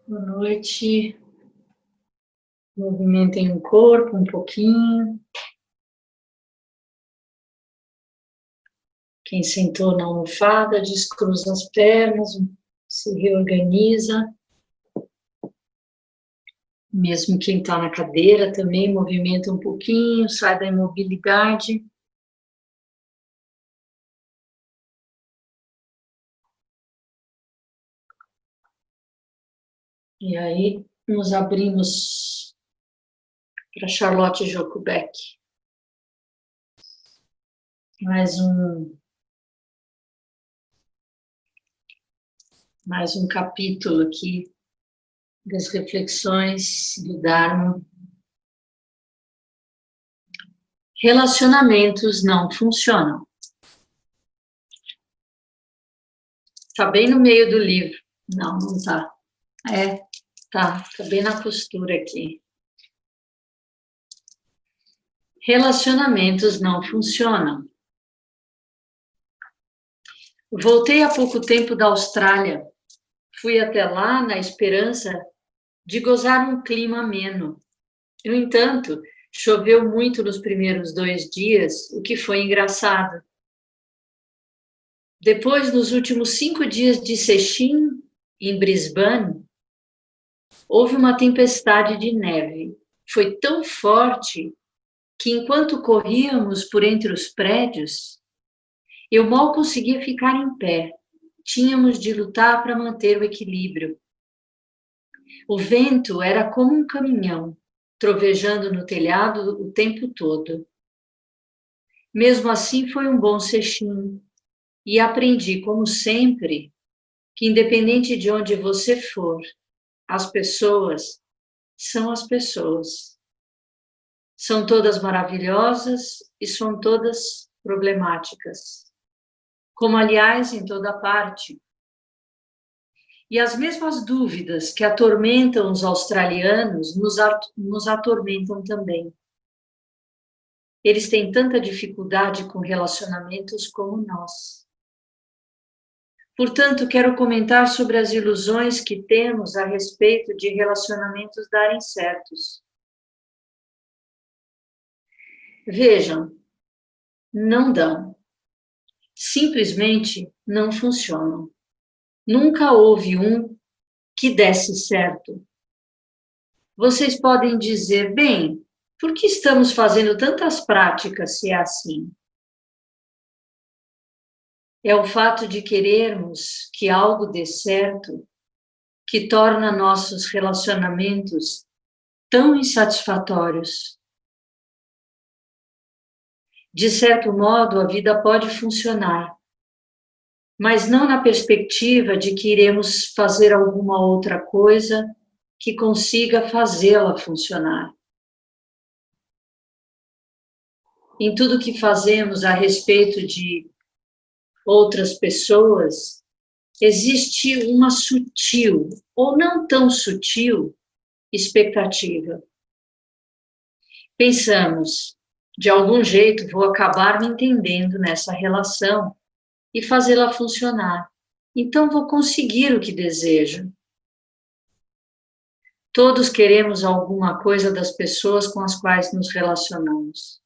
Boa noite. Movimentem o corpo um pouquinho. Quem sentou na almofada, descruza as pernas, se reorganiza. Mesmo quem está na cadeira também movimenta um pouquinho, sai da imobilidade. E aí, nos abrimos para Charlotte Jokubeck. Mais um capítulo aqui das reflexões do Dharma. Relacionamentos não funcionam. Está bem no meio do livro. Não está. Tá bem na costura aqui. Relacionamentos não funcionam. Voltei há pouco tempo da Austrália. Fui até lá na esperança de gozar um clima ameno. No entanto, choveu muito nos primeiros 2 dias, o que foi engraçado. Depois, nos últimos 5 dias de Sechim, em Brisbane, houve uma tempestade de neve. Foi tão forte que, enquanto corríamos por entre os prédios, eu mal conseguia ficar em pé. Tínhamos de lutar para manter o equilíbrio. O vento era como um caminhão, trovejando no telhado o tempo todo. Mesmo assim, foi um bom Sechim. E aprendi, como sempre, que independente de onde você for, as pessoas são as pessoas. São todas maravilhosas e são todas problemáticas. Como, aliás, em toda parte. E as mesmas dúvidas que atormentam os australianos nos atormentam também. Eles têm tanta dificuldade com relacionamentos como nós. Portanto, quero comentar sobre as ilusões que temos a respeito de relacionamentos darem certos. Vejam, não dão. Simplesmente não funcionam. Nunca houve um que desse certo. Vocês podem dizer, bem, por que estamos fazendo tantas práticas se é assim? É o fato de querermos que algo dê certo que torna nossos relacionamentos tão insatisfatórios. De certo modo, a vida pode funcionar, mas não na perspectiva de que iremos fazer alguma outra coisa que consiga fazê-la funcionar. Em tudo que fazemos a respeito de outras pessoas, existe uma sutil, ou não tão sutil, expectativa. Pensamos, de algum jeito vou acabar me entendendo nessa relação e fazê-la funcionar. Então vou conseguir o que desejo. Todos queremos alguma coisa das pessoas com as quais nos relacionamos.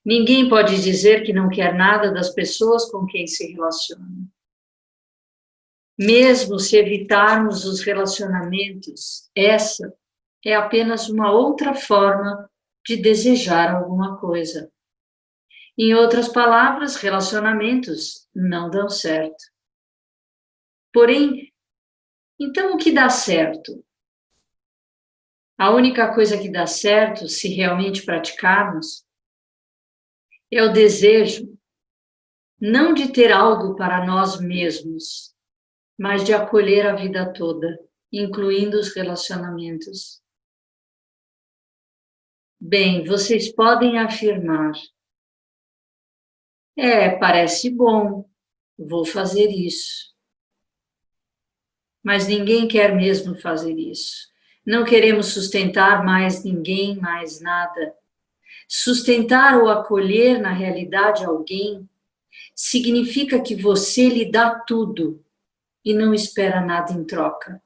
Ninguém pode dizer que não quer nada das pessoas com quem se relaciona. Mesmo se evitarmos os relacionamentos, essa é apenas uma outra forma de desejar alguma coisa. Em outras palavras, relacionamentos não dão certo. Porém, então o que dá certo? A única coisa que dá certo, se realmente praticarmos, é o desejo não de ter algo para nós mesmos, mas de acolher a vida toda, incluindo os relacionamentos. Bem, vocês podem afirmar, parece bom, vou fazer isso. Mas ninguém quer mesmo fazer isso. Não queremos sustentar mais ninguém, mais nada. Sustentar ou acolher na realidade alguém significa que você lhe dá tudo e não espera nada em troca.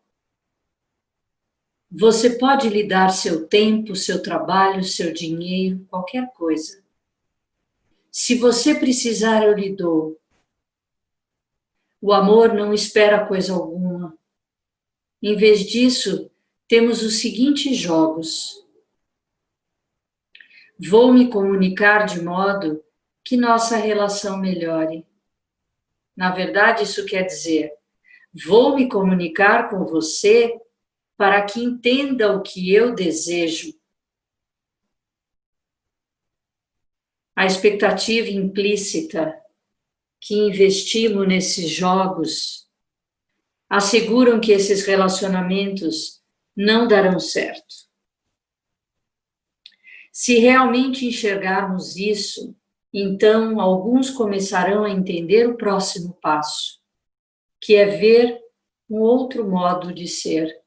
Você pode lhe dar seu tempo, seu trabalho, seu dinheiro, qualquer coisa. Se você precisar, eu lhe dou. O amor não espera coisa alguma. Em vez disso, temos os seguintes jogos. Vou me comunicar de modo que nossa relação melhore. Na verdade, isso quer dizer, vou me comunicar com você para que entenda o que eu desejo. A expectativa implícita que investimos nesses jogos asseguram que esses relacionamentos não darão certo. Se realmente enxergarmos isso, então alguns começarão a entender o próximo passo, que é ver um outro modo de ser.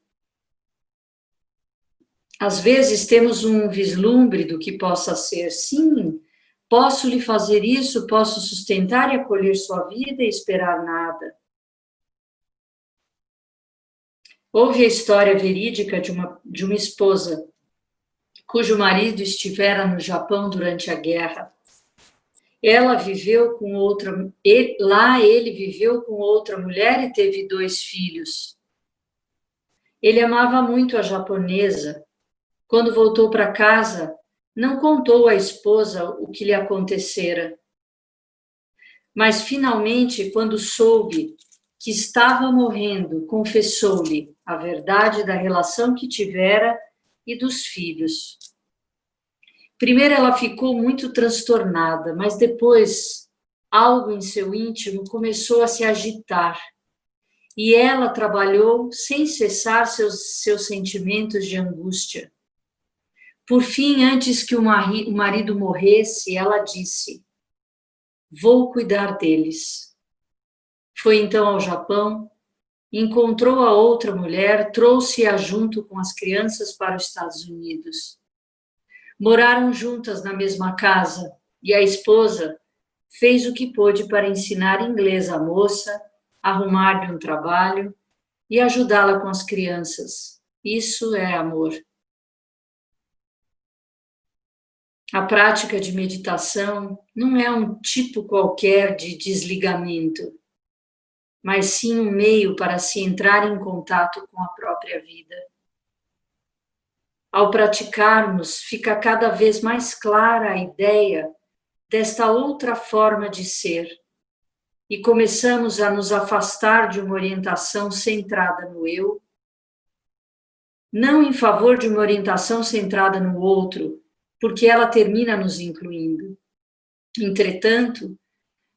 Às vezes temos um vislumbre do que possa ser. Sim, posso lhe fazer isso, posso sustentar e acolher sua vida e esperar nada. Houve a história verídica de uma esposa cujo marido estivera no Japão durante a guerra. Ela viveu com outra, lá ele viveu com outra mulher e teve 2 filhos. Ele amava muito a japonesa. Quando voltou para casa, não contou à esposa o que lhe acontecera. Mas finalmente, quando soube que estava morrendo, confessou-lhe a verdade da relação que tivera e dos filhos. Primeiro ela ficou muito transtornada, mas depois algo em seu íntimo começou a se agitar. E ela trabalhou sem cessar seus sentimentos de angústia. Por fim, antes que o marido morresse, ela disse: vou cuidar deles. Foi então ao Japão, encontrou a outra mulher, trouxe-a junto com as crianças para os Estados Unidos. Moraram juntas na mesma casa e a esposa fez o que pôde para ensinar inglês à moça, arrumar-lhe um trabalho e ajudá-la com as crianças. Isso é amor. A prática de meditação não é um tipo qualquer de desligamento, mas sim um meio para se entrar em contato com a própria vida. Ao praticarmos, fica cada vez mais clara a ideia desta outra forma de ser e começamos a nos afastar de uma orientação centrada no eu, não em favor de uma orientação centrada no outro, porque ela termina nos incluindo. Entretanto,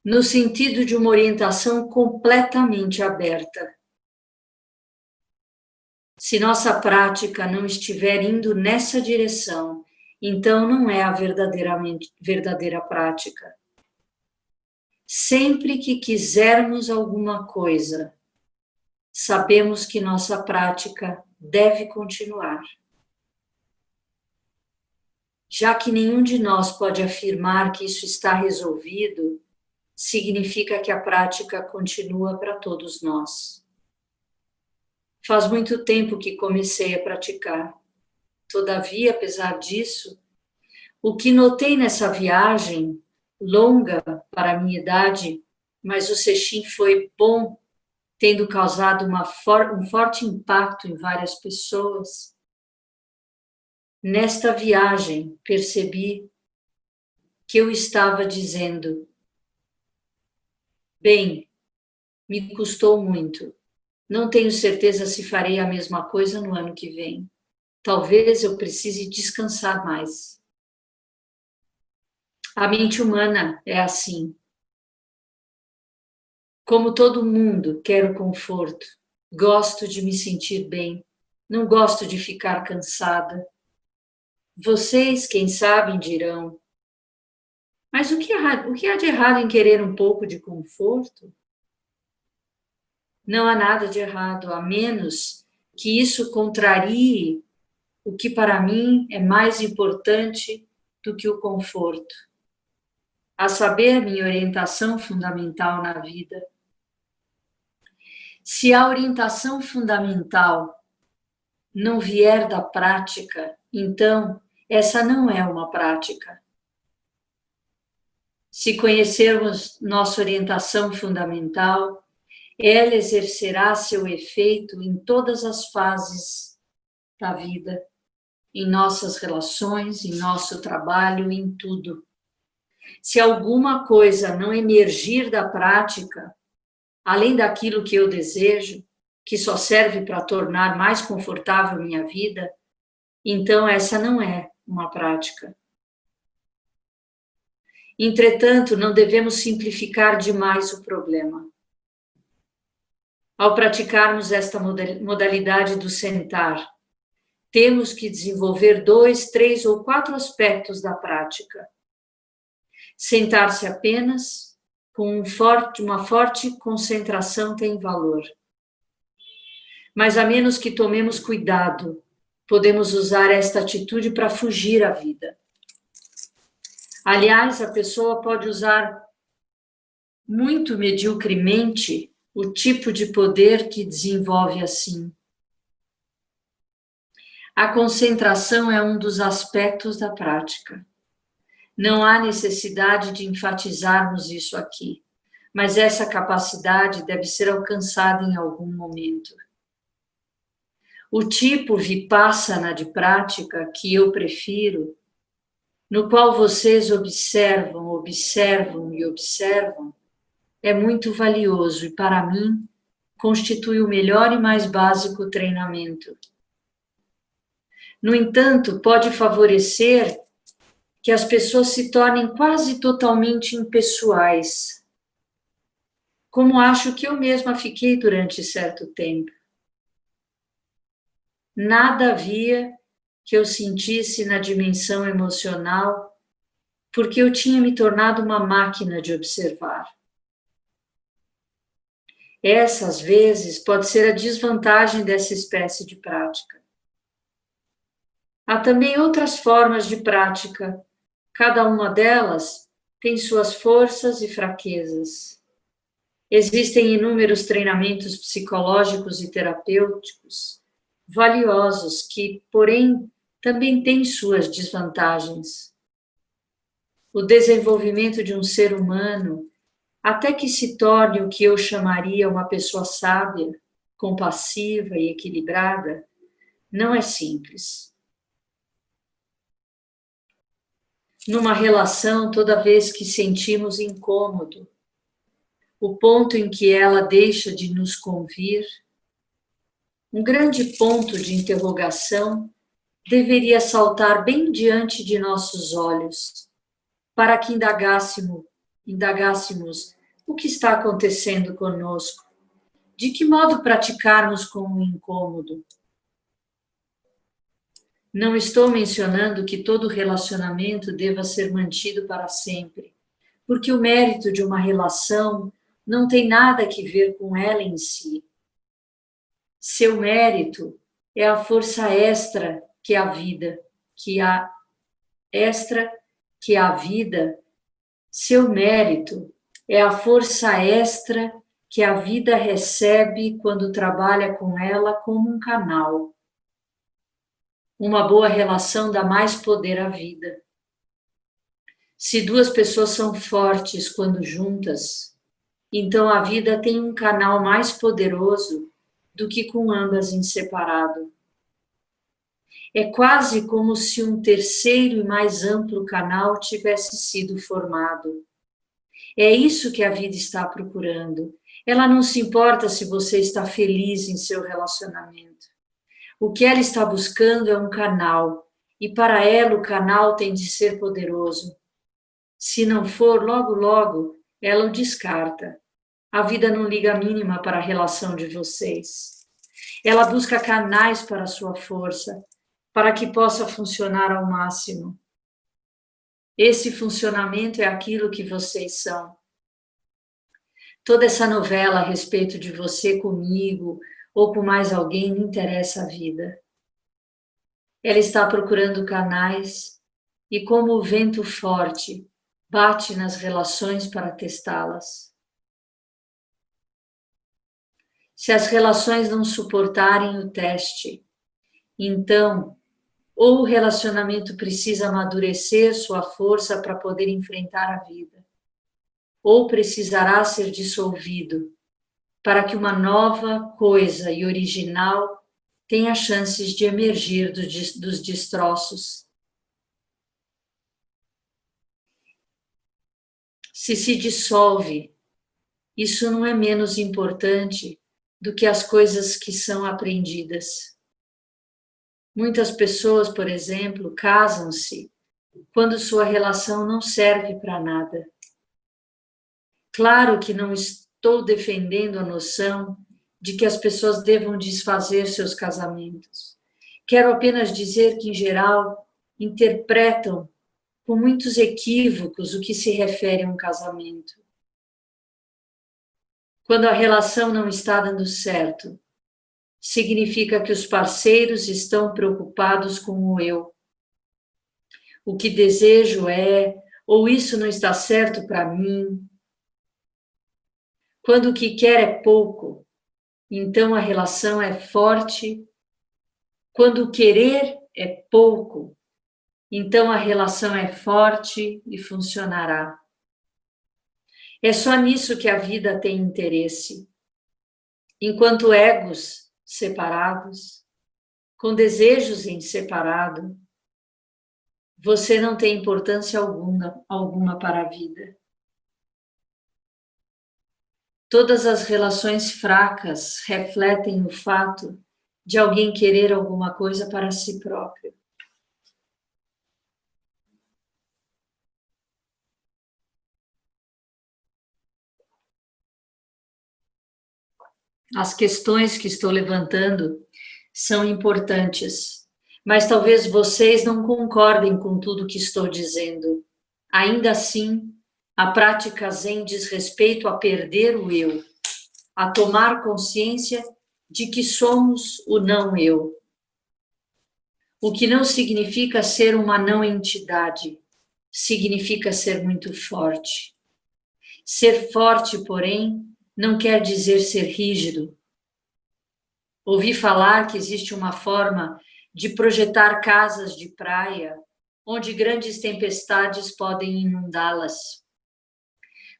no sentido de uma orientação completamente aberta. Se nossa prática não estiver indo nessa direção, então não é a verdadeira prática. Sempre que quisermos alguma coisa, sabemos que nossa prática deve continuar. Já que nenhum de nós pode afirmar que isso está resolvido, significa que a prática continua para todos nós. Faz muito tempo que comecei a praticar. Todavia, apesar disso, o que notei nessa viagem, longa para a minha idade, mas o Sesshin foi bom, tendo causado um forte impacto em várias pessoas. Nesta viagem, percebi que eu estava dizendo: bem, me custou muito. Não tenho certeza se farei a mesma coisa no ano que vem. Talvez eu precise descansar mais. A mente humana é assim. Como todo mundo, quero conforto. Gosto de me sentir bem. Não gosto de ficar cansada. Vocês, quem sabe, dirão: mas o que há de errado em querer um pouco de conforto? Não há nada de errado, a menos que isso contrarie o que para mim é mais importante do que o conforto, a saber, minha orientação fundamental na vida. Se a orientação fundamental não vier da prática, então essa não é uma prática. Se conhecermos nossa orientação fundamental, ela exercerá seu efeito em todas as fases da vida, em nossas relações, em nosso trabalho, em tudo. Se alguma coisa não emergir da prática, além daquilo que eu desejo, que só serve para tornar mais confortável minha vida, então essa não é uma prática. Entretanto, não devemos simplificar demais o problema. Ao praticarmos esta modalidade do sentar, temos que desenvolver 2, 3 ou 4 aspectos da prática. Sentar-se apenas com uma forte concentração tem valor. Mas a menos que tomemos cuidado, podemos usar esta atitude para fugir à vida. Aliás, a pessoa pode usar muito mediocremente o tipo de poder que desenvolve assim. A concentração é um dos aspectos da prática. Não há necessidade de enfatizarmos isso aqui, mas essa capacidade deve ser alcançada em algum momento. O tipo vipassana de prática que eu prefiro, no qual vocês observam, observam e observam, é muito valioso e, para mim, constitui o melhor e mais básico treinamento. No entanto, pode favorecer que as pessoas se tornem quase totalmente impessoais, como acho que eu mesma fiquei durante certo tempo. Nada havia que eu sentisse na dimensão emocional, porque eu tinha me tornado uma máquina de observar. Essa, às vezes, pode ser a desvantagem dessa espécie de prática. Há também outras formas de prática. Cada uma delas tem suas forças e fraquezas. Existem inúmeros treinamentos psicológicos e terapêuticos valiosos que, porém, também têm suas desvantagens. O desenvolvimento de um ser humano, até que se torne o que eu chamaria uma pessoa sábia, compassiva e equilibrada, não é simples. Numa relação, toda vez que sentimos incômodo, o ponto em que ela deixa de nos convir, um grande ponto de interrogação deveria saltar bem diante de nossos olhos, para que indagássemos o que está acontecendo conosco, de que modo praticarmos com o incômodo. Não estou mencionando que todo relacionamento deva ser mantido para sempre, porque o mérito de uma relação não tem nada a ver com ela em si. Seu mérito é a força extra que a vida, seu mérito é a força extra que a vida recebe quando trabalha com ela como um canal. Uma boa relação dá mais poder à vida. Se duas pessoas são fortes quando juntas, então a vida tem um canal mais poderoso do que com ambas em separado. É quase como se um terceiro e mais amplo canal tivesse sido formado. É isso que a vida está procurando. Ela não se importa se você está feliz em seu relacionamento. O que ela está buscando é um canal, e para ela o canal tem de ser poderoso. Se não for, logo, logo, ela o descarta. A vida não liga a mínima para a relação de vocês. Ela busca canais para a sua força, para que possa funcionar ao máximo. Esse funcionamento é aquilo que vocês são. Toda essa novela a respeito de você comigo ou com mais alguém não interessa a vida. Ela está procurando canais e, como o vento forte, bate nas relações para testá-las. Se as relações não suportarem o teste, então, ou o relacionamento precisa amadurecer sua força para poder enfrentar a vida, ou precisará ser dissolvido para que uma nova coisa e original tenha chances de emergir dos destroços. Se dissolve, isso não é menos importante do que as coisas que são aprendidas. Muitas pessoas, por exemplo, casam-se quando sua relação não serve para nada. Claro que não estou defendendo a noção de que as pessoas devam desfazer seus casamentos. Quero apenas dizer que, em geral, interpretam com muitos equívocos o que se refere a um casamento. Quando a relação não está dando certo, significa que os parceiros estão preocupados com o eu. O que desejo é, ou isso não está certo para mim. Quando o que quer é pouco, então a relação é forte. Quando o querer é pouco, então a relação é forte e funcionará. É só nisso que a vida tem interesse. Enquanto egos separados, com desejos em separado, você não tem importância alguma para a vida. Todas as relações fracas refletem o fato de alguém querer alguma coisa para si próprio. As questões que estou levantando são importantes, mas talvez vocês não concordem com tudo que estou dizendo. Ainda assim, a prática Zen diz respeito a perder o eu, a tomar consciência de que somos o não-eu. O que não significa ser uma não-entidade, significa ser muito forte. Ser forte, porém, não quer dizer ser rígido. Ouvi falar que existe uma forma de projetar casas de praia onde grandes tempestades podem inundá-las.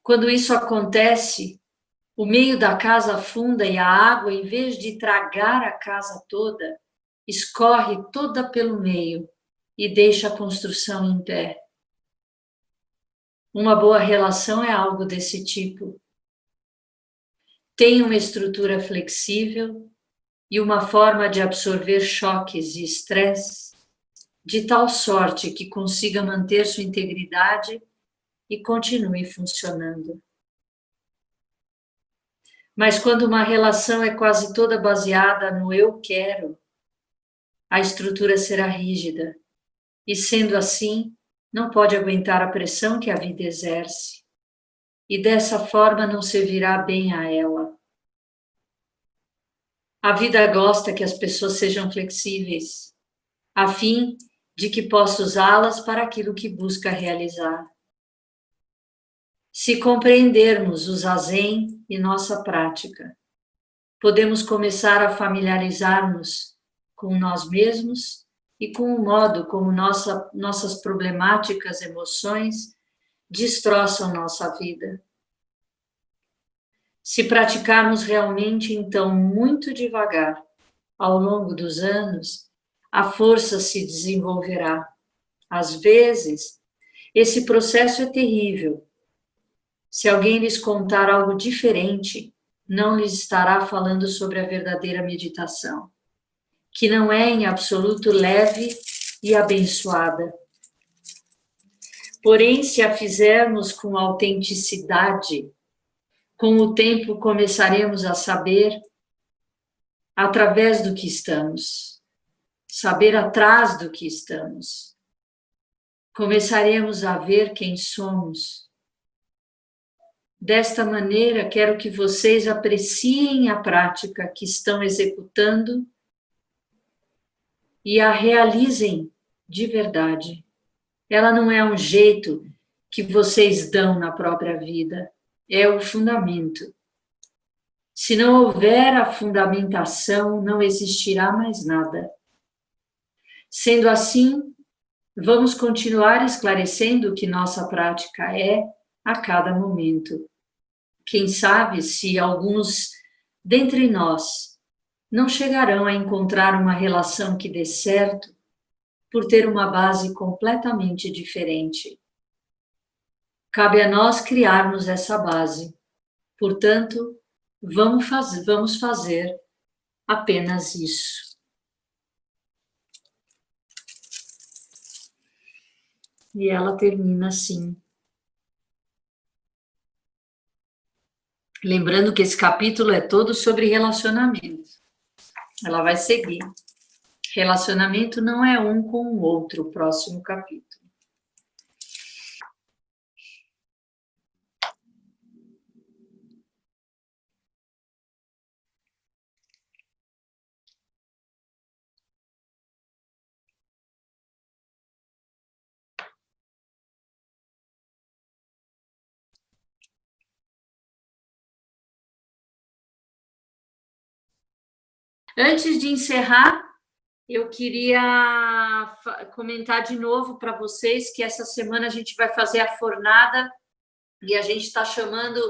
Quando isso acontece, o meio da casa afunda e a água, em vez de tragar a casa toda, escorre toda pelo meio e deixa a construção em pé. Uma boa relação é algo desse tipo. Tem uma estrutura flexível e uma forma de absorver choques e estresse de tal sorte que consiga manter sua integridade e continue funcionando. Mas quando uma relação é quase toda baseada no eu quero, a estrutura será rígida e, sendo assim, não pode aguentar a pressão que a vida exerce e dessa forma não servirá bem a ela. A vida gosta que as pessoas sejam flexíveis, a fim de que possa usá-las para aquilo que busca realizar. Se compreendermos o Zazen e nossa prática, podemos começar a familiarizar-nos com nós mesmos e com o modo como nossas problemáticas emoções destroçam nossa vida. Se praticarmos realmente, então, muito devagar, ao longo dos anos, a força se desenvolverá. Às vezes, esse processo é terrível. Se alguém lhes contar algo diferente, não lhes estará falando sobre a verdadeira meditação, que não é em absoluto leve e abençoada. Porém, se a fizermos com autenticidade, com o tempo começaremos a saber através do que estamos, saber atrás do que estamos. Começaremos a ver quem somos. Desta maneira, quero que vocês apreciem a prática que estão executando e a realizem de verdade. Ela não é um jeito que vocês dão na própria vida, é o fundamento. Se não houver a fundamentação, não existirá mais nada. Sendo assim, vamos continuar esclarecendo o que nossa prática é a cada momento. Quem sabe se alguns dentre nós não chegarão a encontrar uma relação que dê certo por ter uma base completamente diferente. Cabe a nós criarmos essa base. Portanto, vamos fazer apenas isso. E ela termina assim. Lembrando que esse capítulo é todo sobre relacionamento. Ela vai seguir. Relacionamento não é um com o outro, o próximo capítulo. Antes de encerrar, eu queria comentar de novo para vocês que essa semana a gente vai fazer a fornada e a gente está chamando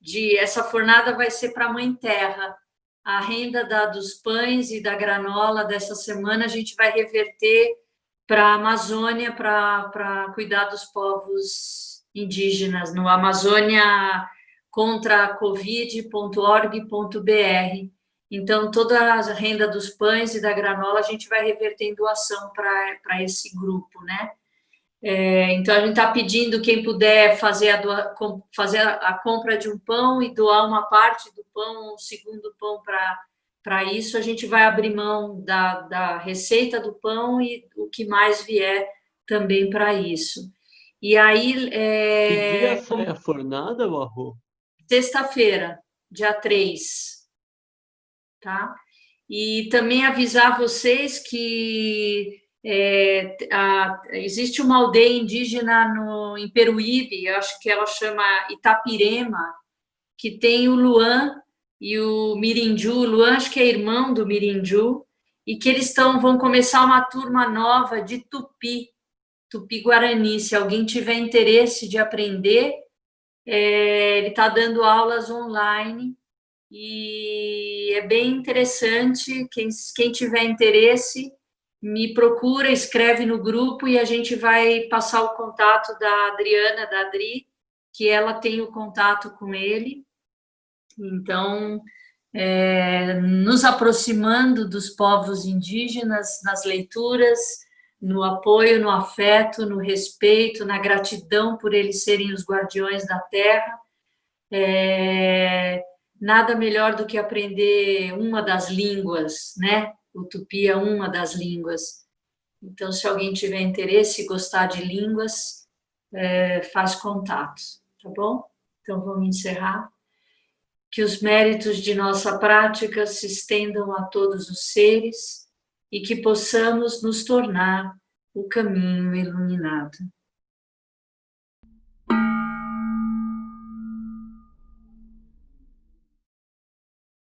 de... Essa fornada vai ser para a Mãe Terra. A renda dos pães e da granola dessa semana a gente vai reverter para a Amazônia para cuidar dos povos indígenas no Amazônia contra a covid.org.br. Então, toda a renda dos pães e da granola a gente vai reverter em doação para esse grupo, né? Então, a gente está pedindo quem puder fazer a compra de um pão e doar uma parte do pão, um segundo pão para isso. A gente vai abrir mão da receita do pão e o que mais vier também para isso. E aí... Que dia sai a fornada, Marro? Sexta-feira, dia 3. Tá? E também avisar vocês que existe uma aldeia indígena em Peruíbe, eu acho que ela chama Itapirema, que tem o Luan e o Mirinju. O Luan acho que é irmão do Mirinju, e que eles vão começar uma turma nova de Tupi-Guarani. Se alguém tiver interesse de aprender, ele está dando aulas online, e é bem interessante. Quem tiver interesse, me procura, escreve no grupo e a gente vai passar o contato da Adriana, da Adri, que ela tem o contato com ele. Então, nos aproximando dos povos indígenas nas leituras, no apoio, no afeto, no respeito, na gratidão por eles serem os guardiões da terra. Nada melhor do que aprender uma das línguas, né? O tupi é uma das línguas. Então, se alguém tiver interesse e gostar de línguas, faz contato, tá bom? Então, vamos encerrar. Que os méritos de nossa prática se estendam a todos os seres e que possamos nos tornar o caminho iluminado.